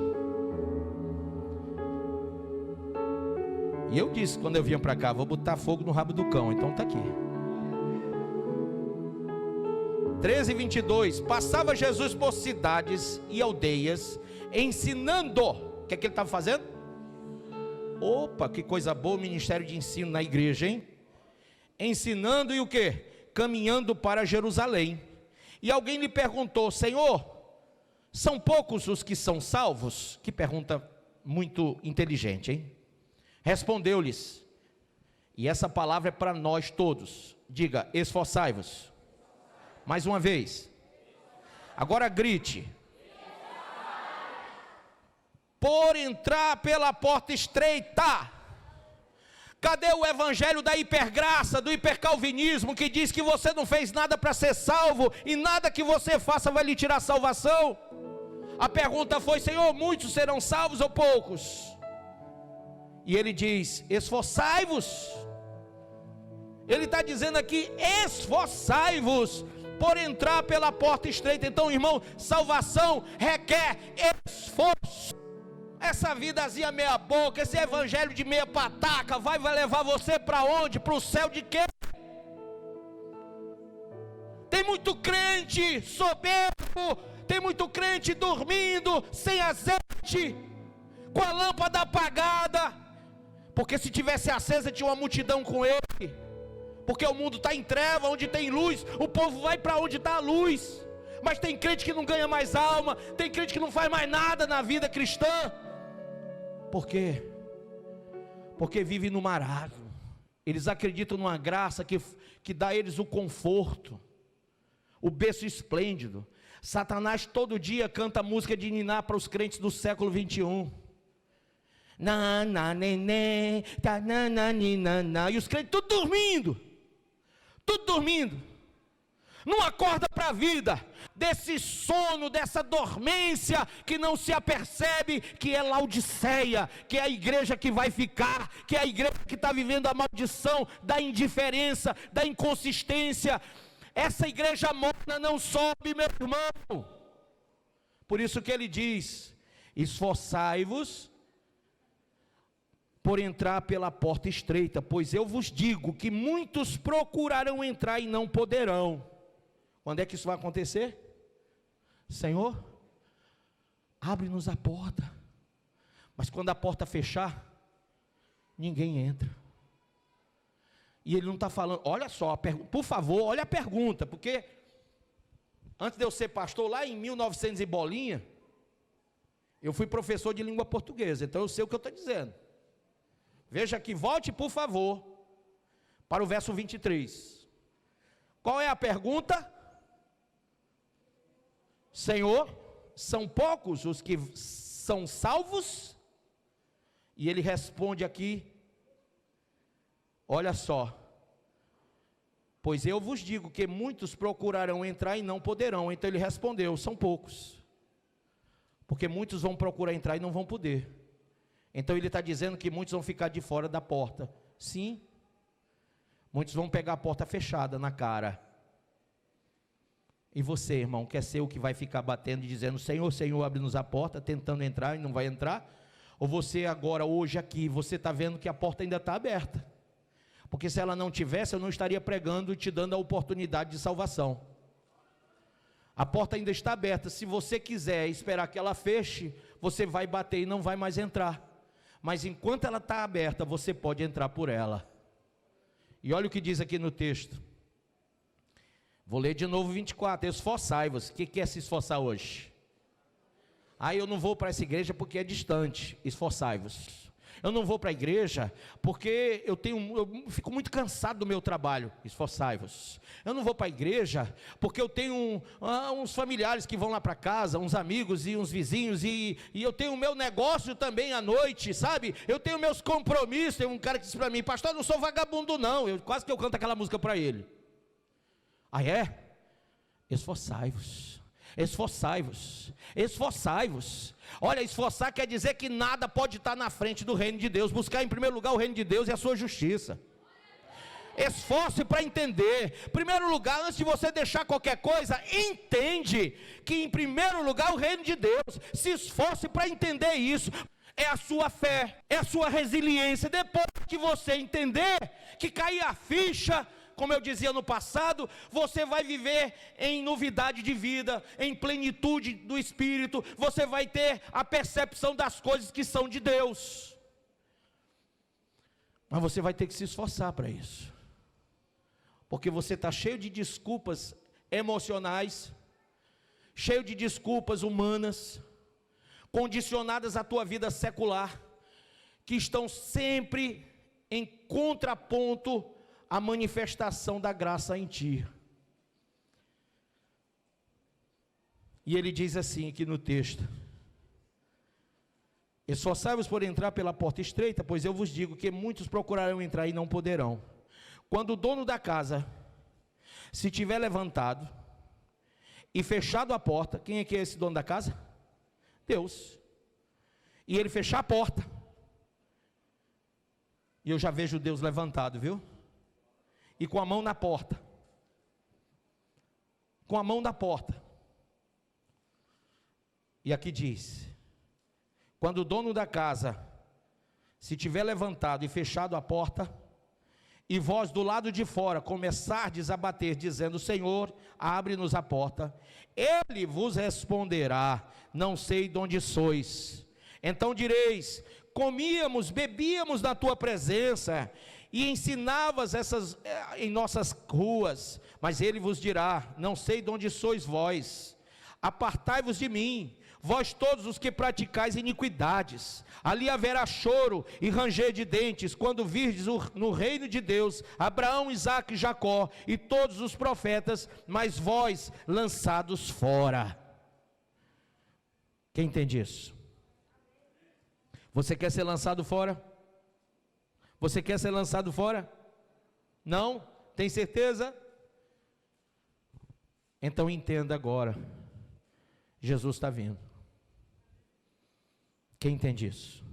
E eu disse quando eu vinha para cá: vou botar fogo no rabo do cão. Então está aqui. 13:22. Passava Jesus por cidades e aldeias, ensinando. O que é que ele estava fazendo? Opa, que coisa boa o ministério de ensino na igreja, hein? Ensinando e o quê? Caminhando para Jerusalém. E alguém lhe perguntou: Senhor, são poucos os que são salvos? Que pergunta muito inteligente, hein? Respondeu-lhes, e essa palavra é para nós todos. Diga: esforçai-vos. Mais uma vez. Agora grite: por entrar pela porta estreita. Cadê o evangelho da hipergraça, do hipercalvinismo, que diz que você não fez nada para ser salvo, e nada que você faça vai lhe tirar a salvação? A pergunta foi: Senhor, muitos serão salvos ou poucos? E ele diz: esforçai-vos. Ele está dizendo aqui: esforçai-vos por entrar pela porta estreita. Então, irmão, salvação requer esforço. Essa vidazinha meia boca, esse evangelho de meia pataca, vai levar você para onde? Para o céu de quê? Tem muito crente soberbo, tem muito crente dormindo, sem azeite, com a lâmpada apagada, porque se tivesse acesa tinha uma multidão com ele, porque o mundo está em treva. Onde tem luz, o povo vai para onde está a luz. Mas tem crente que não ganha mais alma, tem crente que não faz mais nada na vida cristã. Por quê? Porque vive no marasmo. Eles acreditam numa graça que dá a eles o conforto, o berço esplêndido. Satanás todo dia canta música de niná para os crentes do século 21. Na, na, nenê, ta, na, na, ni, na, na. E os crentes tudo dormindo. Tudo dormindo. Não acorda para a vida, desse sono, dessa dormência, que não se apercebe que é Laodiceia, que é a igreja que vai ficar, que é a igreja que está vivendo a maldição da indiferença, da inconsistência. Essa igreja morna não sobe, meu irmão. Por isso que ele diz: esforçai-vos por entrar pela porta estreita, pois eu vos digo que muitos procurarão entrar e não poderão. Quando é que isso vai acontecer? Senhor, abre-nos a porta. Mas quando a porta fechar, ninguém entra. E ele não está falando, olha só, por favor, olha a pergunta, porque antes de eu ser pastor, lá em 1900 e bolinha, eu fui professor de língua portuguesa, então eu sei o que eu estou dizendo. Veja aqui, volte por favor, para o verso 23. Qual é a pergunta? Senhor, são poucos os que são salvos? E ele responde aqui, olha só, pois eu vos digo que muitos procurarão entrar e não poderão. Então ele respondeu, são poucos, porque muitos vão procurar entrar e não vão poder. Então ele está dizendo que muitos vão ficar de fora da porta. Sim, muitos vão pegar a porta fechada na cara. E você, irmão, quer ser o que vai ficar batendo e dizendo, Senhor, Senhor, abre-nos a porta, tentando entrar e não vai entrar? Ou você agora, hoje aqui, você está vendo que a porta ainda está aberta? Porque se ela não tivesse, eu não estaria pregando e te dando a oportunidade de salvação. A porta ainda está aberta. Se você quiser esperar que ela feche, você vai bater e não vai mais entrar. Mas enquanto ela está aberta, você pode entrar por ela. E olha o que diz aqui no texto. Vou ler de novo 24, esforçai-vos. O que é se esforçar hoje? Eu não vou para essa igreja porque é distante, esforçai-vos. Eu não vou para a igreja porque eu fico muito cansado do meu trabalho, esforçai-vos. Eu não vou para a igreja porque eu tenho uns familiares que vão lá para casa, uns amigos e uns vizinhos, e eu tenho o meu negócio também à noite, sabe? Eu tenho meus compromissos. Tem um cara que disse para mim, pastor, eu não sou vagabundo não. Quase que eu canto aquela música para ele. Esforçai-vos, esforçai-vos, esforçai-vos. Olha, esforçar quer dizer que nada pode estar na frente do reino de Deus. Buscar em primeiro lugar o reino de Deus e a sua justiça. Esforce para entender. Em primeiro lugar, antes de você deixar qualquer coisa, entende que em primeiro lugar o reino de Deus. Se esforce para entender isso. É a sua fé, é a sua resiliência. Depois que você entender, que cair a ficha, como eu dizia no passado, você vai viver em novidade de vida, em plenitude do Espírito, você vai ter a percepção das coisas que são de Deus. Mas você vai ter que se esforçar para isso, porque você está cheio de desculpas emocionais, cheio de desculpas humanas, condicionadas à tua vida secular, que estão sempre em contraponto a manifestação da graça em ti. E ele diz assim aqui no texto: esforçai-vos por entrar pela porta estreita, pois eu vos digo que muitos procurarão entrar e não poderão. Quando o dono da casa se tiver levantado e fechado a porta, quem é que é esse dono da casa? Deus. E ele fechar a porta, e eu já vejo Deus levantado, viu? E com a mão na porta, com a mão na porta. E aqui diz: quando o dono da casa se tiver levantado e fechado a porta, e vós do lado de fora começardes a bater, dizendo, Senhor, abre-nos a porta, ele vos responderá, não sei de onde sois. Então direis, comíamos, bebíamos na tua presença, e ensinavas em nossas ruas. Mas ele vos dirá, não sei de onde sois vós, apartai-vos de mim, vós todos os que praticais iniquidades, ali haverá choro e ranger de dentes, quando virdes no reino de Deus, Abraão, Isaque e Jacó, e todos os profetas, mas vós lançados fora. Quem entende isso? Você quer ser lançado fora? Você quer ser lançado fora? Não? Tem certeza? Então entenda agora, Jesus está vindo. Quem entende isso?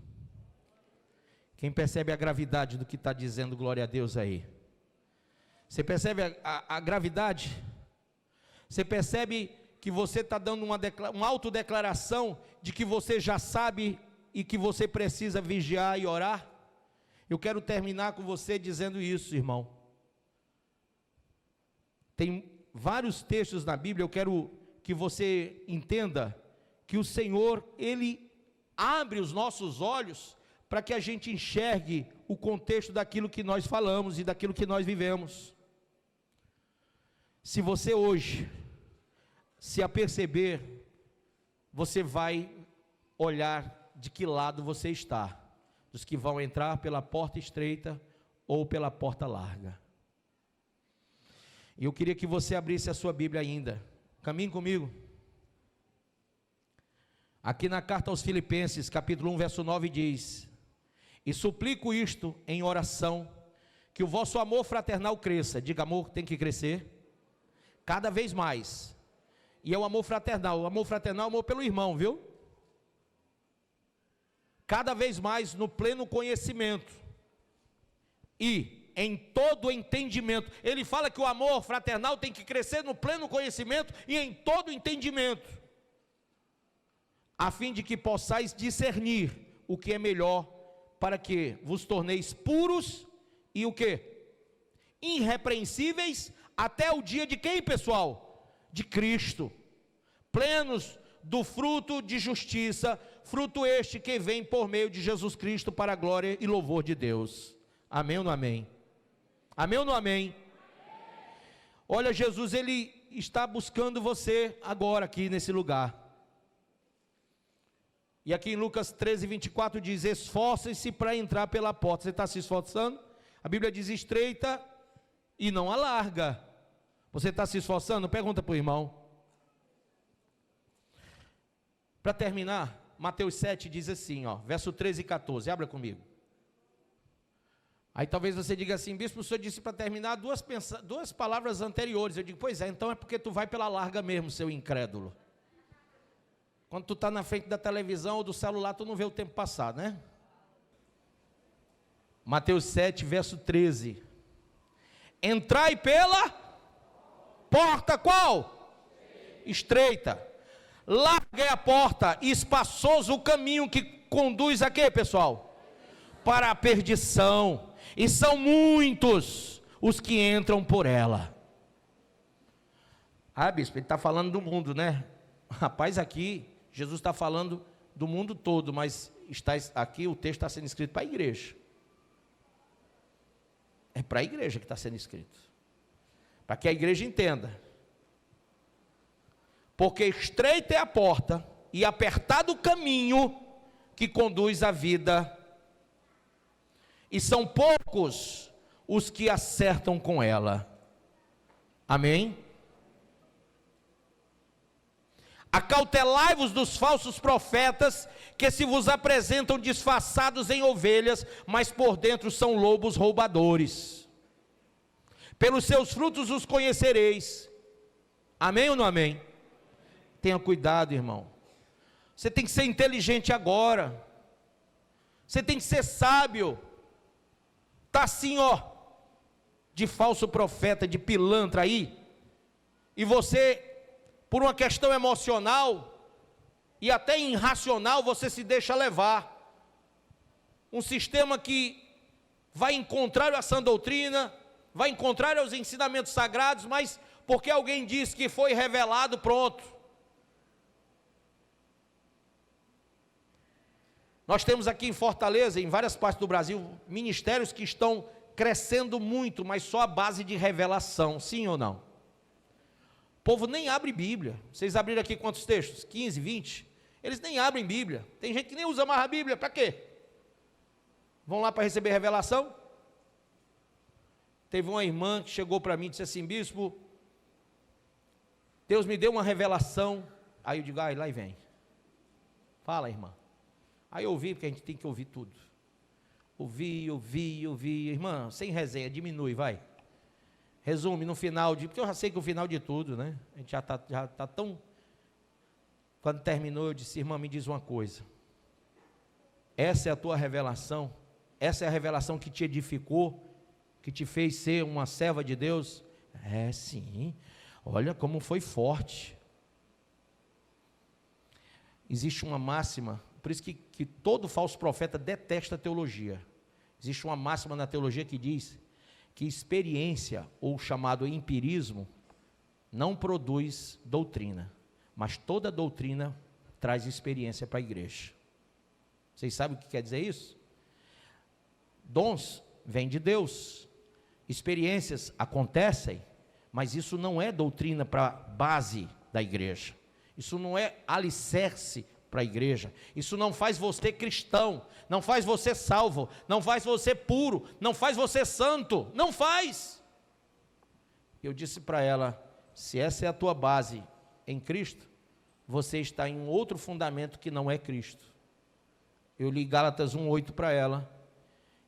Quem percebe a gravidade do que está dizendo glória a Deus aí? Você percebe a gravidade? Você percebe que você está dando uma autodeclaração de que você já sabe e que você precisa vigiar e orar? Eu quero terminar com você dizendo isso, irmão. Tem vários textos na Bíblia, eu quero que você entenda que o Senhor, Ele abre os nossos olhos para que a gente enxergue o contexto daquilo que nós falamos e daquilo que nós vivemos. Se você hoje se aperceber, você vai olhar de que lado você está, dos que vão entrar pela porta estreita ou pela porta larga. E eu queria que você abrisse a sua Bíblia ainda, caminhe comigo, aqui na carta aos Filipenses, capítulo 1, verso 9 diz: e suplico isto em oração, que o vosso amor fraternal cresça. Diga, amor tem que crescer, cada vez mais, e é o amor fraternal é amor pelo irmão, viu? Cada vez mais no pleno conhecimento, e em todo entendimento. Ele fala que o amor fraternal tem que crescer no pleno conhecimento e em todo entendimento, a fim de que possais discernir o que é melhor, para que vos torneis puros e o que? Irrepreensíveis até o dia de quem, pessoal? De Cristo, plenos do fruto de justiça, fruto este que vem por meio de Jesus Cristo para a glória e louvor de Deus. Amém ou não amém? Amém ou não amém? Olha, Jesus, Ele está buscando você agora aqui nesse lugar. E aqui em Lucas 13, 24 diz: esforcem-se para entrar pela porta. Você está se esforçando? A Bíblia diz estreita e não a larga. Você está se esforçando? Pergunta para o irmão. Para terminar, Mateus 7 diz assim, verso 13 e 14, abra comigo. Aí talvez você diga assim: bispo, o senhor disse para terminar duas palavras anteriores. Eu digo: pois é, então é porque tu vai pela larga mesmo, seu incrédulo. Quando tu está na frente da televisão ou do celular, tu não vê o tempo passar, né? Mateus 7, verso 13. Entrai pela porta qual? Estreita. Larga é a porta, e espaçoso o caminho que conduz a quê, pessoal? Para a perdição. E são muitos os que entram por ela. Ah, bispo, ele está falando do mundo, né? Rapaz, aqui Jesus está falando do mundo todo, mas aqui o texto está sendo escrito para a igreja. É para a igreja que está sendo escrito, para que a igreja entenda. Porque estreita é a porta e apertado o caminho que conduz à vida, e são poucos os que acertam com ela. Amém? Acautelai-vos dos falsos profetas, que se vos apresentam disfarçados em ovelhas, mas por dentro são lobos roubadores. Pelos seus frutos os conhecereis. Amém ou não amém? Tenha cuidado, irmão. Você tem que ser inteligente agora. Você tem que ser sábio. Está assim, de falso profeta, de pilantra aí, e você, por uma questão emocional e até irracional, você se deixa levar. Um sistema que vai em contrário à sã doutrina, vai em contrário aos ensinamentos sagrados, mas porque alguém disse que foi revelado, pronto. Nós temos aqui em Fortaleza, em várias partes do Brasil, ministérios que estão crescendo muito, mas só à base de revelação, sim ou não? O povo nem abre Bíblia. Vocês abriram aqui quantos textos? 15, 20? eles nem abrem Bíblia. Tem gente que nem usa mais a Bíblia, para quê? Vão lá para receber revelação? Teve uma irmã que chegou para mim e disse assim: bispo, Deus me deu uma revelação. Aí eu digo: ai, lá vem. Fala, irmã. Aí eu ouvi, porque a gente tem que ouvir tudo. Ouvi. Irmã, sem resenha, diminui, vai. Resume no final porque eu já sei que o final de tudo, né? A gente já tá tão... Quando terminou, eu disse: irmã, me diz uma coisa. Essa é a tua revelação? Essa é a revelação que te edificou, que te fez ser uma serva de Deus? É, sim. Olha como foi forte. Existe uma máxima, por isso que todo falso profeta detesta a teologia. Existe uma máxima na teologia que diz que experiência, ou chamado empirismo, não produz doutrina, mas toda doutrina traz experiência para a igreja. Vocês sabem o que quer dizer isso? Dons vêm de Deus, experiências acontecem, mas isso não é doutrina para a base da igreja, isso não é alicerce para a igreja, isso não faz você cristão, não faz você salvo, não faz você puro, não faz você santo, não faz. Eu disse para ela: se essa é a tua base em Cristo, você está em um outro fundamento que não é Cristo. Eu li Gálatas 1:8 para ela,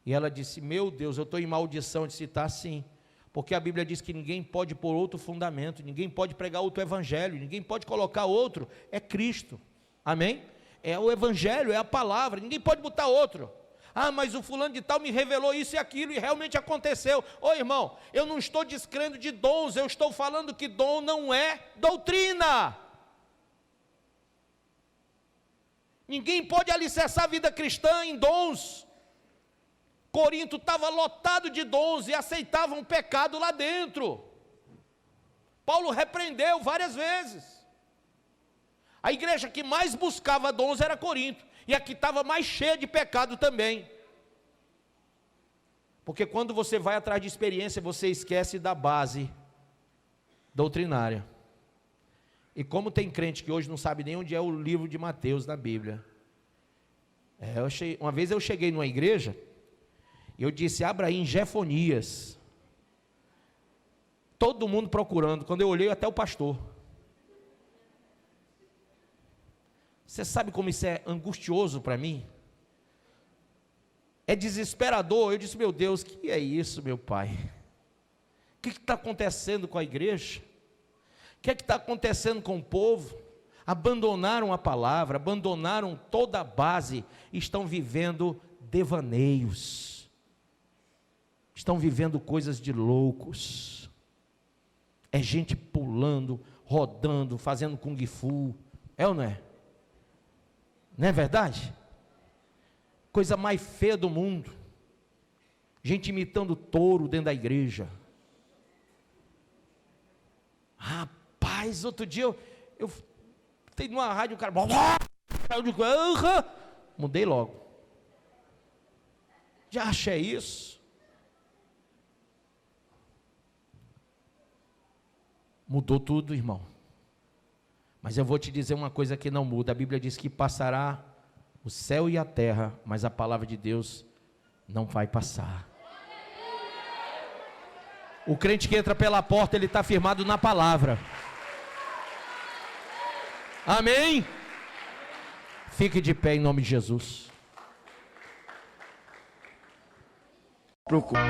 e ela disse: meu Deus, eu estou em maldição de citar sim, porque a Bíblia diz que ninguém pode pôr outro fundamento, ninguém pode pregar outro evangelho, ninguém pode colocar outro, é Cristo, amém? É o evangelho, é a palavra, ninguém pode botar outro. Ah, mas o fulano de tal me revelou isso e aquilo, e realmente aconteceu. Ô irmão, eu não estou descrendo de dons, eu estou falando que dom não é doutrina. Ninguém pode alicerçar a vida cristã em dons. Corinto estava lotado de dons e aceitavam pecado lá dentro. Paulo repreendeu várias vezes. A igreja que mais buscava dons era Corinto, e a que estava mais cheia de pecado também. Porque quando você vai atrás de experiência, você esquece da base doutrinária. E como tem crente que hoje não sabe nem onde é o livro de Mateus na Bíblia. Uma vez eu cheguei numa igreja, e eu disse: abra aí em Jefonias. Todo mundo procurando. Quando eu olhei, até o pastor. Você sabe como isso é angustioso para mim? É desesperador. Eu disse: meu Deus, que é isso, meu pai? O que está acontecendo com a igreja? O que está acontecendo com o povo? Abandonaram a palavra, abandonaram toda a base, estão vivendo devaneios, estão vivendo coisas de loucos. É gente pulando, rodando, fazendo kung fu, é ou não é? Não é verdade? Coisa mais feia do mundo. Gente imitando touro dentro da igreja. Rapaz, outro dia eu tenho numa rádio, o cara... Eu digo: mudei logo. Já achei isso? Mudou tudo, irmão. Mas eu vou te dizer uma coisa que não muda. A Bíblia diz que passará o céu e a terra, mas a palavra de Deus não vai passar. O crente que entra pela porta, ele está firmado na palavra. Amém? Fique de pé em nome de Jesus. Procure.